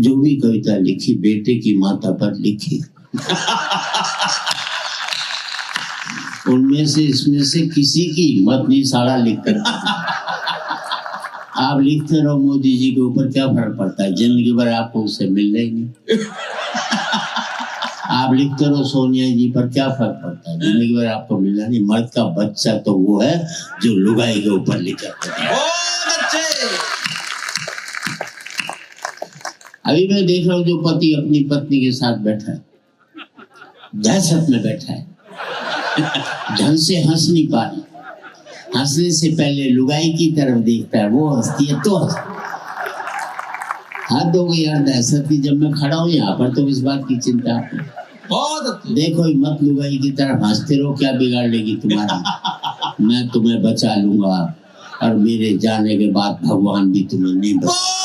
जो भी कविता लिखी बेटे की माता पर लिखी। उनमें से इसमें से किसी की हिम्मत नहीं सारा लिखकर। आप लिखते रहो मोदी जी के ऊपर, क्या फर्क पड़ता है, जिंदगी भर आपको उससे मिलना ही नहीं। आप लिखते रहो सोनिया जी पर, क्या फर्क पड़ता है, जिंदगी भर आपको मिलना नहीं। मर्द का बच्चा तो वो है जो लुगाई के ऊपर लिखा। अभी मैं देख रहा हूँ जो पति अपनी पत्नी के साथ बैठा है, दहशत में बैठा है, ढंग से हंस नहीं पा रही, हंसने से पहले लुगाई की तरफ देखता है, वो हंसती है तो हद हो गई यार दहशत की। जब मैं खड़ा हूँ यहाँ पर तो इस बात की चिंता बहुत। देखो मत लुगाई की तरफ हंसते रहो, क्या बिगाड़ लेगी तुम्हारा। मैं तुम्हें बचा लूंगा और मेरे जाने के बाद भगवान भी तुम्हें नहीं बचा।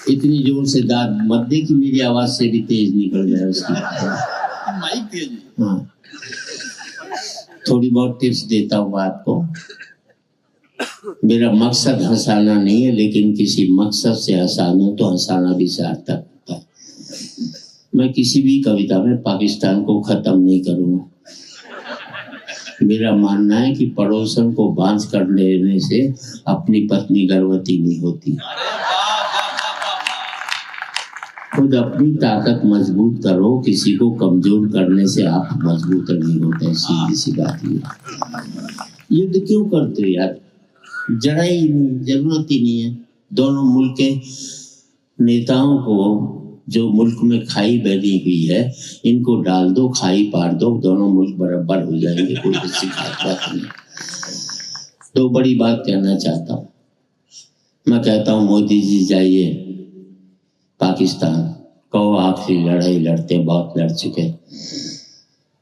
इतनी जोर से दाद मत दे कि मेरी आवाज से भी तेज निकल जाए उसकी माइक तेज। हाँ, थोड़ी बहुत टिप्स देता हूँ आपको। मेरा मकसद हंसाना नहीं है, लेकिन किसी मकसद से हंसाना तो हंसाना भी सार्थक होता है। मैं किसी भी कविता में पाकिस्तान को खत्म नहीं करूंगा। मेरा मानना है कि पड़ोसन को बांझ कर लेने से अपनी पत्नी गर्भवती नहीं होती। खुद अपनी ताकत मजबूत करो, किसी को कमजोर करने से आप मजबूत नहीं होते। सीधी सी बात ये। युद्ध क्यों करते हो यार, जरा ही जरूरत ही नहीं है। दोनों मुल्क के नेताओं को जो मुल्क में खाई बनी हुई है इनको डाल दो, खाई पार दो, दोनों मुल्क बराबर हो जाएंगे, कोई किसी खास बात नहीं। तो बड़ी बात कहना चाहता हूँ, मैं कहता हूँ मोदी जी जाइए पाकिस्तान, कहो आखिरी लड़ाई लड़ते, बहुत लड़ चुके,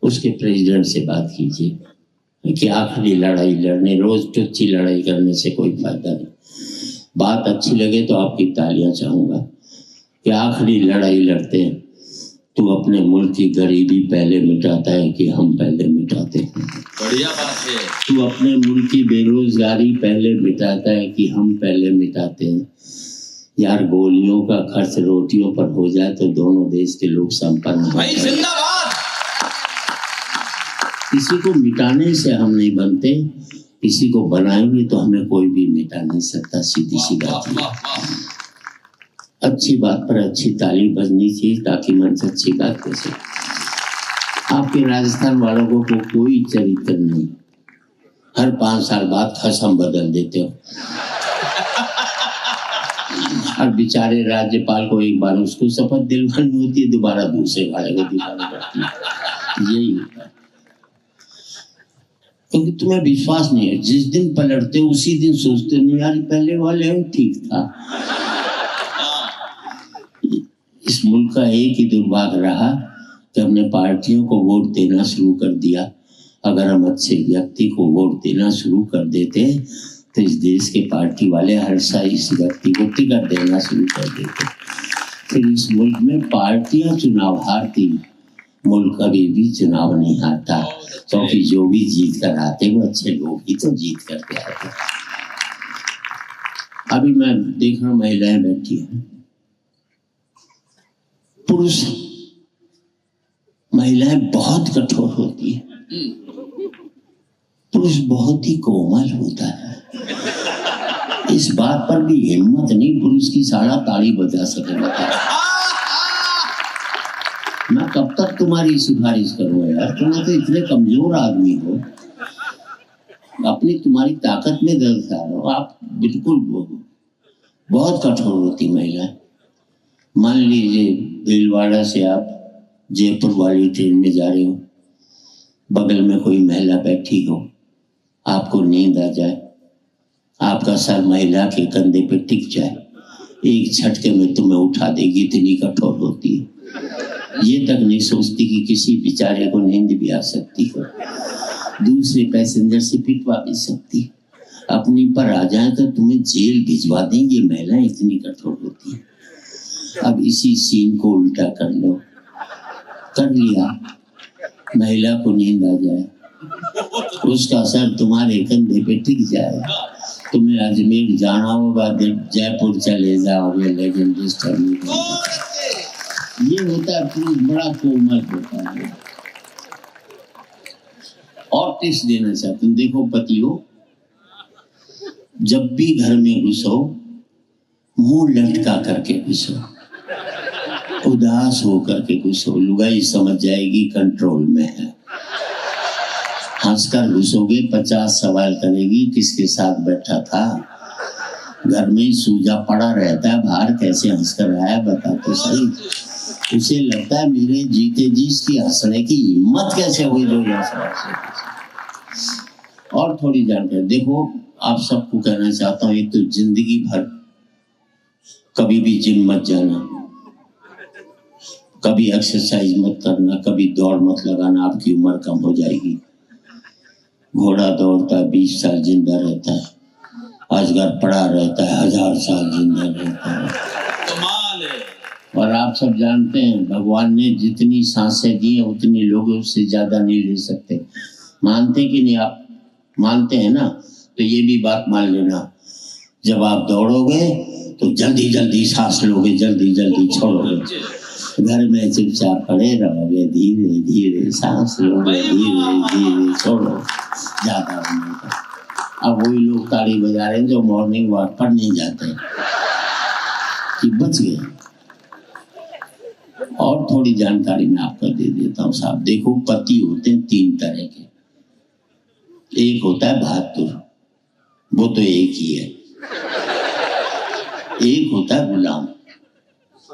उसके प्रेसिडेंट से बात कीजिए कि आखिरी लड़ाई लड़ने, रोज टुच्ची लड़ाई करने से कोई फायदा नहीं। बात अच्छी लगे तो आपकी तालियां चाहूंगा कि आखिरी लड़ाई लड़ते हैं, तू अपने मुल्क की गरीबी पहले मिटाता है कि हम पहले मिटाते हैं? बढ़िया बात है। तू अपने मुल्क की बेरोजगारी पहले मिटाता है कि हम पहले मिटाते हैं? यार गोलियों का खर्च रोटियों पर हो जाए तो दोनों देश के लोग संपन्न हो भाई जिंदाबाद। किसी को मिटाने से हम नहीं बनते, किसी को बनाएंगे तो हमें कोई भी मिटा नहीं सकता। सीधी सी बात है। अच्छी बात पर अच्छी ताली बजनी चाहिए ताकि मंच अच्छी बात कर सके। आपके राजस्थान वालों को कोई चरित्र नहीं, हर 5 साल बाद खसम बदल देते हो। और बेचारे राज्यपाल को एक बार उसको शपथ दिलवानी होती है, दोबारा दूसरे वाले को दिलवानी पड़ती है। यही होता है, क्योंकि तुम्हें विश्वास नहीं है। जिस दिन पलटते हो उसी दिन सोचते नहीं यार पहले वाले ठीक था। इस मुल्क का एक ही दुर्भाग्य रहा कि हमने पार्टियों को वोट देना शुरू कर दिया। अगर हम अच्छे व्यक्ति को वोट देना शुरू कर देते तो इस देश के पार्टी वाले हर साल इस व्यक्ति को टिकट देना शुरू कर देते। फिर इस मुल्क में पार्टियां चुनाव हारती, मुल्क कभी भी चुनाव नहीं हारता, क्योंकि जो भी जीत कर आते वो अच्छे लोग ही तो जीत करके आते। अभी मैं देख रहा हूँ महिलाएं बैठी हैं, पुरुष महिलाएं बहुत कठोर होती है, पुरुष बहुत ही कोमल होता है। इस बात पर भी हिम्मत नहीं पुरुष की सारा ताली बजा सकेगा। मैं कब तक तुम्हारी सिफारिश करूंगा यार, तुम तो इतने कमजोर आदमी हो, अपनी तुम्हारी ताकत में दर्शार हो आप। बिल्कुल बहुत कठोर होती महिला। मान लीजिए भीलवाड़ा से आप जयपुर वाली ट्रेन में जा रहे हो, बगल में कोई महिला बैठी हो, आपको नींद आ जाए, आपका सर महिला के कंधे पे टिक जाए, एक झटके में तुम्हें उठा देगी, इतनी कठोर होती है। ये तक नहीं सोचती कि किसी बेचारे को नींद भी आ सकती हो, दूसरे पैसेंजर से पिटवा भी सकती, अपनी पर आ जाए तो तुम्हें जेल भिजवा देंगे। महिलाएं इतनी कठोर होती है। अब इसी सीन को उल्टा कर लो, कर लिया, महिला को नींद आ जाए, उसका सर तुम्हारे कंधे पे टिक जाए, तुम्हें अजमेर जाना होगा, जयपुर चले जाओगे, लेकिन डिस्टर्ब नहीं होगा। ये होता है पुरुष बड़ा कोमल होता है। और टिप्स देना चाहता हूँ, देखो पतियों, जब भी घर में घुसो मुंह लटका करके घुसो, उदास होकर के घुसो, लुगाई समझ जाएगी कंट्रोल में है। हंसकर घुसोगे 50 सवाल करेगी, किसके साथ बैठा था, घर में सूजा पड़ा रहता है, बाहर कैसे हंसकर आया बता तो सही। उसे लगता है मेरे जीते जी इसकी हंसने की हिम्मत कैसे हुई जो और थोड़ी जानकारी। देखो आप सबको कहना चाहता हूँ, एक तो जिंदगी भर कभी भी जिम मत जाना, कभी एक्सरसाइज मत करना, कभी दौड़ मत लगाना, आपकी उम्र कम हो जाएगी। घोड़ा दौड़ता है 20 साल जिंदा रहता है, अजगर पड़ा रहता है 1000 साल जिंदा रहता है। कमाल है। और आप सब जानते हैं भगवान ने जितनी सांसें दी हैं उतनी लोग उससे ज्यादा नहीं ले सकते। मानते कि नहीं आप? मानते हैं ना? तो ये भी बात मान लेना, जब आप दौड़ोगे तो जल्दी जल्दी सांस लोगे, जल्दी जल्दी छोड़ोगे। घर में चुपचाप पड़े रहोगे, धीरे धीरे सांस लोगे, धीरे धीरे छोड़ो, ज्यादा नहीं का। अब वही लोग ताली बजा रहे हैं जो मॉर्निंग वॉक पर नहीं जाते कि बच गए। और थोड़ी जानकारी मैं आपको दे देता हूँ साहब। देखो पति होते हैं 3 तरह के। एक होता है बहादुर, वो तो एक ही है। एक होता है गुलाम,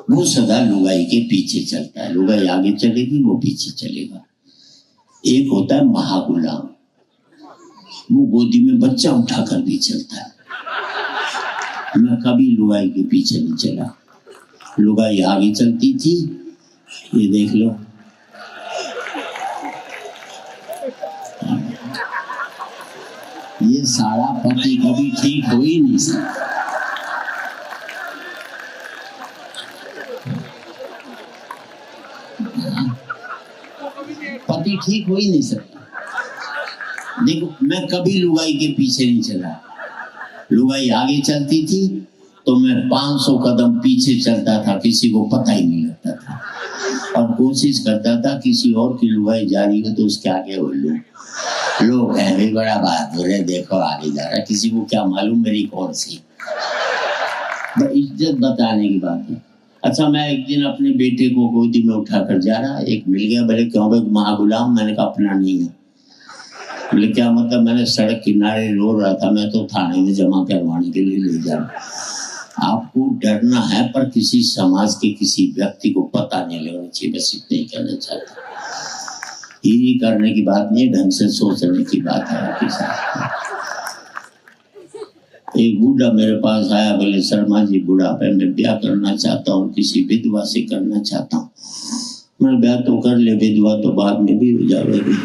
वो सदा लुगाई के पीछे चलता है, लुगाई आगे चलेगी वो पीछे चलेगा। एक होता है महागुलाम, वो गोदी में बच्चा उठाकर भी चलता है। मैं कभी लुगाई के पीछे नहीं चला, लुगाई आगे चलती थी, ये देख लो। ये सारा पति कभी ठीक हो ही नहीं सकता। पति ठीक हो ही नहीं सकता। देखो मैं कभी लुगाई के पीछे नहीं चला, लुगाई आगे चलती थी तो मैं 500 कदम पीछे चलता था, किसी को पता ही नहीं लगता था। और कोशिश करता था किसी और की लुगाई जा रही हो तो उसके आगे हो लूं। लोग हैं भी बड़ा बहादुर है, देखो आगे जा रहा, किसी को क्या मालूम मेरी कौन सी। इज्जत बताने की बात है। अच्छा मैं एक दिन अपने बेटे को गोदी में उठाकर जा रहा, एक मिल गया, बोले क्यों भाई महागुलाम? मैंने कहा अपना नहीं है। बोले क्या मतलब? मैंने सड़क किनारे रो रहा था, मैं तो थाने में जमा करवाने के लिए ले जा रहा। आपको डरना है पर किसी समाज के किसी व्यक्ति को पता नहीं लगना चाहिए, बस इतना ही कहना चाहता। ये करने की बात नहीं, ढंग से सोचने की बात है आपके साथ। एक बूढ़ा मेरे पास आया, बोले शर्मा जी बुढ़ापे में ब्याह करना चाहता हूँ, किसी विधवा से करना चाहता हूँ। मैं ब्याह तो कर ले, विधवा तो बाद में भी हो जाएगी।